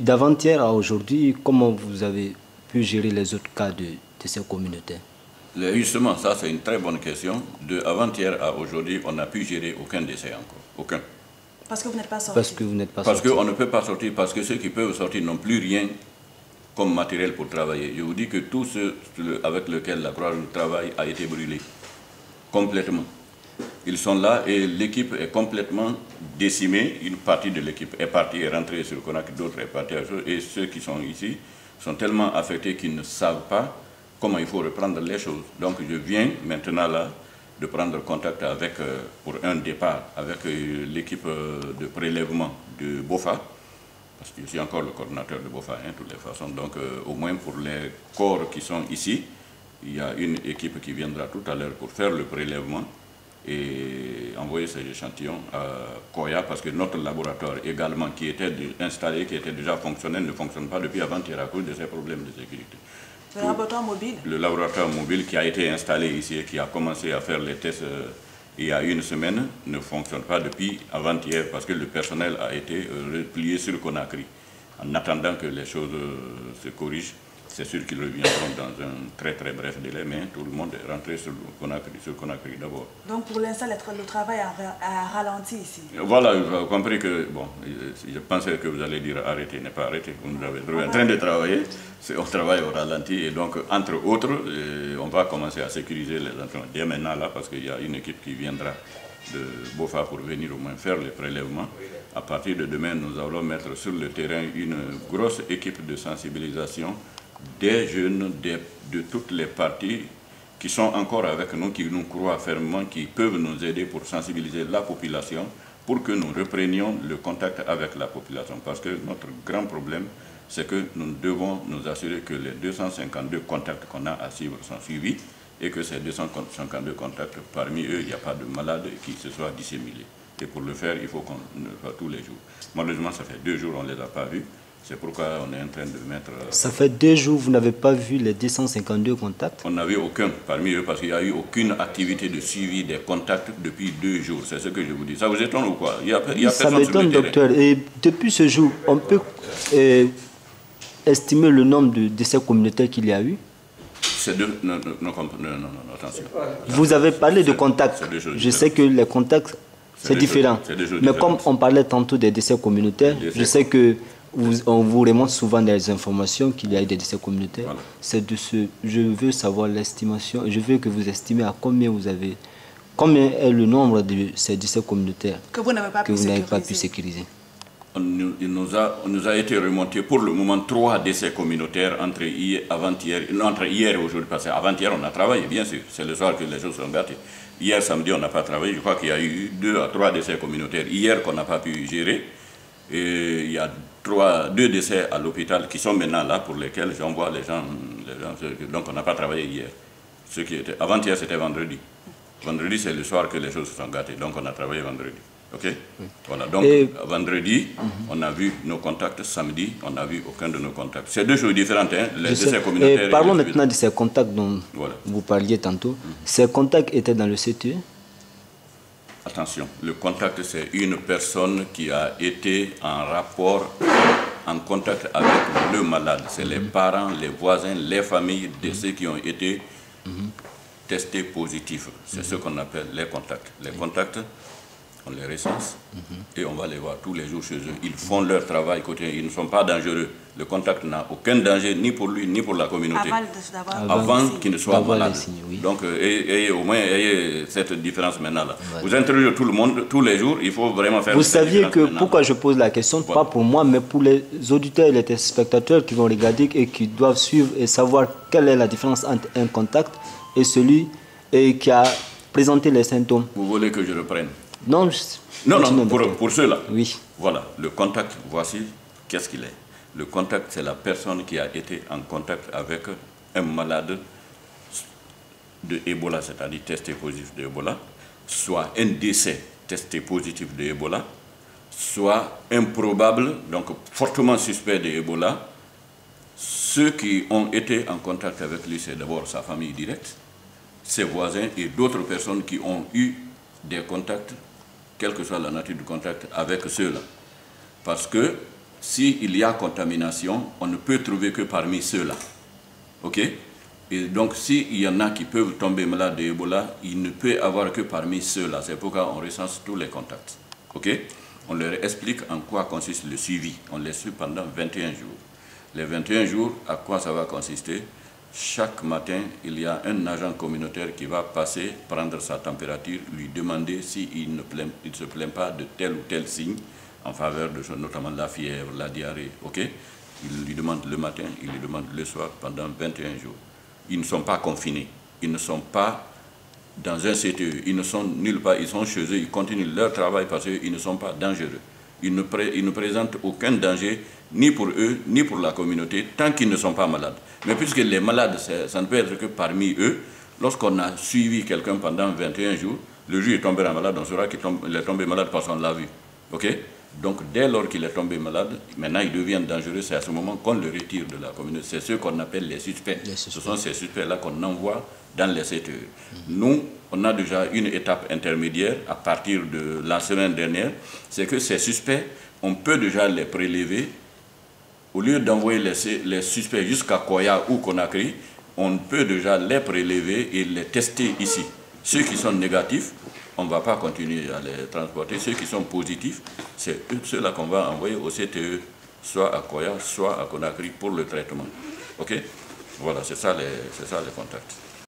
D'avant-hier à aujourd'hui, comment vous avez pu gérer les autres cas de ces communautés? Justement, ça c'est une très bonne question. De avant-hier à aujourd'hui, on n'a pu gérer aucun décès encore. Aucun. Parce que vous n'êtes pas sorti. Parce que vous n'êtes pas sorti. Parce qu'on ne peut pas sortir, parce que ceux qui peuvent sortir n'ont plus rien comme matériel pour travailler. Je vous dis que tous ceux avec lesquels la Croix-Rouge travaille a été brûlé. Complètement. Ils sont là et l'équipe est complètement décimée. Une partie de l'équipe est partie et rentrée sur Conakry, d'autres est partie à Chaux. Et ceux qui sont ici sont tellement affectés qu'ils ne savent pas comment il faut reprendre les choses. Donc je viens maintenant là de prendre contact avec, pour un départ, avec l'équipe de prélèvement de BOFA, parce que je suis encore le coordinateur de BOFA, de toutes les façons. Donc au moins pour les corps qui sont ici, il y a une équipe qui viendra tout à l'heure pour faire le prélèvement et envoyer ces échantillons à Koya, parce que notre laboratoire également qui était installé, qui était déjà fonctionnel, ne fonctionne pas depuis avant-hier à cause de ces problèmes de sécurité. Le laboratoire mobile? Le laboratoire mobile qui a été installé ici et qui a commencé à faire les tests il y a une semaine ne fonctionne pas depuis avant-hier parce que le personnel a été replié sur Conakry. En attendant que les choses se corrigent, c'est sûr qu'ils reviendront dans un très très bref délai, mais tout le monde est rentré sur Conakry d'abord. Donc pour l'instant, le travail a ralenti ici? Voilà, vous avez compris que, bon, je pensais que vous allez dire arrêter, n'est pas arrêter. Vous nous avez trouvé en train de travailler, on travaille au ralenti et donc, entre autres, on va commencer à sécuriser les entrants dès maintenant là, parce qu'il y a une équipe qui viendra de BOFA pour venir au moins faire les prélèvements. À partir de demain, nous allons mettre sur le terrain une grosse équipe de sensibilisation des jeunes de toutes les parties qui sont encore avec nous, qui nous croient fermement, qui peuvent nous aider pour sensibiliser la population, pour que nous reprenions le contact avec la population. Parce que notre grand problème, c'est que nous devons nous assurer que les 252 contacts qu'on a à suivre sont suivis et que ces 252 contacts, parmi eux, il n'y a pas de malades qui se soient disséminés. Et pour le faire, il faut qu'on le fasse tous les jours. Malheureusement, ça fait 2 jours, on ne les a pas vus. C'est pourquoi on est en train de mettre... Ça fait 2 jours, vous n'avez pas vu les 252 contacts? On n'avait aucun parmi eux parce qu'il n'y a eu aucune activité de suivi des contacts depuis 2 jours. C'est ce que je vous dis. Ça vous étonne ou quoi? Il y a ça m'étonne, docteur. Et depuis ce jour, on peut estimer le nombre de décès communautaires qu'il y a eu? C'est deux... Non, attention. Vous avez parlé de contacts. Je sais que les contacts, c'est différent. Mais comme on parlait tantôt des décès communautaires, je sais que on vous remonte souvent des informations qu'il y a eu des décès communautaires. Voilà. C'est de ce... Je veux savoir l'estimation. Je veux que vous estimez à combien vous avez... Combien est le nombre de ces décès communautaires que vous n'avez pas pu sécuriser? Il nous a été remonté pour le moment 3 décès communautaires entre hier et aujourd'hui. Parce qu'avant-hier, on a travaillé, bien sûr. C'est le soir que les choses sont gâtées. Hier, samedi, on n'a pas travaillé. Je crois qu'il y a eu 2 à 3 décès communautaires hier qu'on n'a pas pu gérer. Et il y a 2 décès à l'hôpital qui sont maintenant là pour lesquels j'envoie les gens. Donc on n'a pas travaillé hier. Avant-hier, c'était vendredi. Vendredi, c'est le soir que les choses se sont gâtées. Donc on a travaillé vendredi. Ok? Oui. Voilà. Donc vendredi, on a vu nos contacts. Samedi, on n'a vu aucun de nos contacts. C'est 2 choses différentes, hein, les décès communautaires. Et parlons maintenant de ces contacts dont vous parliez tantôt. Ces contacts étaient dans le CTE? Attention, le contact, c'est une personne qui a été en rapport, en contact avec le malade. C'est les parents, les voisins, les familles de ceux qui ont été testés positifs. C'est ce qu'on appelle les contacts. Les contacts, on les recense et on va les voir tous les jours chez eux. Ils font leur travail quotidien, ils ne sont pas dangereux. Le contact n'a aucun danger ni pour lui ni pour la communauté. Avant qu'il ne soit malade. Oui. Donc au moins ayez cette différence maintenant là. Voilà. Vous interrogez tout le monde tous les jours, il faut vraiment faire. Vous saviez que pourquoi je pose la question, pas pour moi, mais pour les auditeurs et les téléspectateurs qui vont regarder et qui doivent suivre et savoir quelle est la différence entre un contact et celui qui a présenté les symptômes. Vous voulez que je reprenne? Non, pour ceux-là. Oui. Voilà, le contact, voici qu'est-ce qu'il est. Le contact, c'est la personne qui a été en contact avec un malade de Ebola, c'est-à-dire testé positif de Ebola, soit un décès testé positif de Ebola, soit improbable, donc fortement suspect de Ebola. Ceux qui ont été en contact avec lui, c'est d'abord sa famille directe, ses voisins et d'autres personnes qui ont eu des contacts, quelle que soit la nature du contact, avec ceux-là. Parce que s'il y a contamination, on ne peut trouver que parmi ceux-là. OK? Et donc, s'il y en a qui peuvent tomber malades de Ebola, il ne peut y avoir que parmi ceux-là. C'est pourquoi on recense tous les contacts. OK? On leur explique en quoi consiste le suivi. On les suit pendant 21 jours. Les 21 jours, à quoi ça va consister? Chaque matin, il y a un agent communautaire qui va passer, prendre sa température, lui demander s'il ne se plaint pas de tel ou tel signe en faveur de notamment la fièvre, la diarrhée. OK? Il lui demande le matin, il lui demande le soir pendant 21 jours. Ils ne sont pas confinés. Ils ne sont pas dans un CTE. Ils ne sont nulle part. Ils sont chez eux. Ils continuent leur travail parce qu'ils ne sont pas dangereux. Ils ne présentent aucun danger ni pour eux, ni pour la communauté, tant qu'ils ne sont pas malades. Mais puisque les malades, ça ne peut être que parmi eux, lorsqu'on a suivi quelqu'un pendant 21 jours, le jour où il est tombé malade, on saura qu'il est tombé malade parce qu'on l'a vu. OK? Donc, dès lors qu'il est tombé malade, maintenant il devient dangereux, c'est à ce moment qu'on le retire de la communauté. C'est ceux qu'on appelle les suspects. Ce sont ces suspects-là qu'on envoie dans les CTE. Nous, on a déjà une étape intermédiaire à partir de la semaine dernière, c'est que ces suspects, on peut déjà les prélever. Au lieu d'envoyer les suspects jusqu'à Koya ou Conakry, on peut déjà les prélever et les tester ici. Ceux qui sont négatifs, on ne va pas continuer à les transporter. Ceux qui sont positifs, c'est ceux-là qu'on va envoyer au CTE, soit à Koya, soit à Conakry pour le traitement. OK? Voilà, c'est ça les contacts.